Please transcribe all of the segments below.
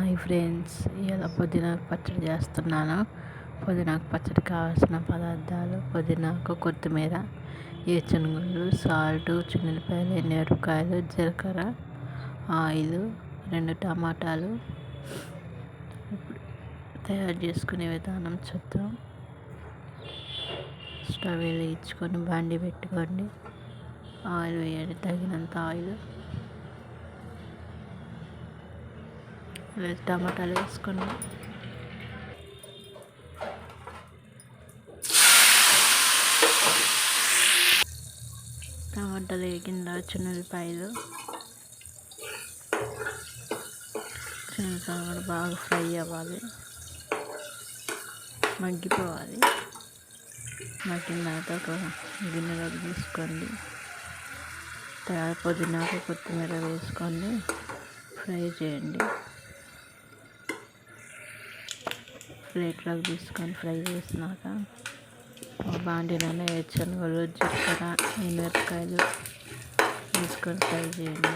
Hi friends, ఇలా పుదీనాకు పచ్చడి చేస్తున్నాను. పుదీనాకు పచ్చడి కావాల్సిన పదార్థాలు: పుదీనాకు, కొత్తిమీర, ఏరుశనగలు, సాల్ట్, చిన్నులపాయలు, ఎండుమిరపకాయలు, జీలకర్ర, ఆయిల్, 2 టమాటాలు. ఇప్పుడు తయారు చేసుకునే విధానం చూద్దాం. స్టవ్ వెలిగించుకొని బాండి పెట్టుకోండి. ఆయిల్ వేయండి, తగినంత ఆయిల్. టమాటాలు వేసుకోండి. టమాటాలు వేగిన చిన్నులపాయలు కూడా బాగా ఫ్రై అవ్వాలి, మగ్గిపోవాలి. మగ్గిన తర్వాత ఒక గిన్నెలోకి తీసుకోండి. తర్వాత పుదీనాకు, కొత్తిమీర వేసుకోండి, ఫ్రై చేయండి. ప్లేట్లోకి తీసుకొని ఫ్రై చేసినాక బాండిలోనే వేరుశనగలు, జీలకర్ర, ఎండుమిరపకాయలు వేసుకొని ఫ్రై చేయండి.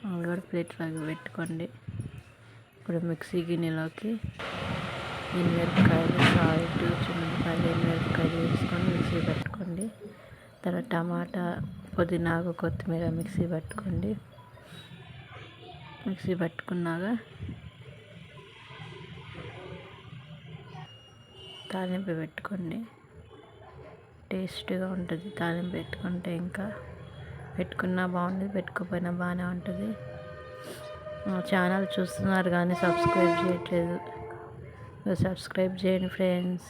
అవి కూడా ప్లేట్లోకి పెట్టుకోండి. ఇప్పుడు మిక్సీ గిన్నెలోకి ఎండుమిరపకాయలు, సాల్ట్, చిన్నులపాయలు, ఎండుమిరపకాయలు వేసుకొని మిక్సీ పెట్టుకోండి. తర్వాత టమాటా, పుదీనాకు, కొత్తిమీర మిక్సీ పట్టుకోండి. మిక్సీ పట్టుకున్నాక తాలింపు పెట్టుకోండి. టేస్ట్గా ఉంటుంది. తాలింపు పెట్టుకుంటే ఇంకా పెట్టుకున్నా బాగుంటుంది, పెట్టుకోకపోయినా బాగానే ఉంటుంది. ఛానల్ చూస్తున్నారు కానీ సబ్స్క్రైబ్ చేయట్లేదు. సబ్స్క్రైబ్ చేయండి ఫ్రెండ్స్.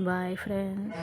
Bye friends.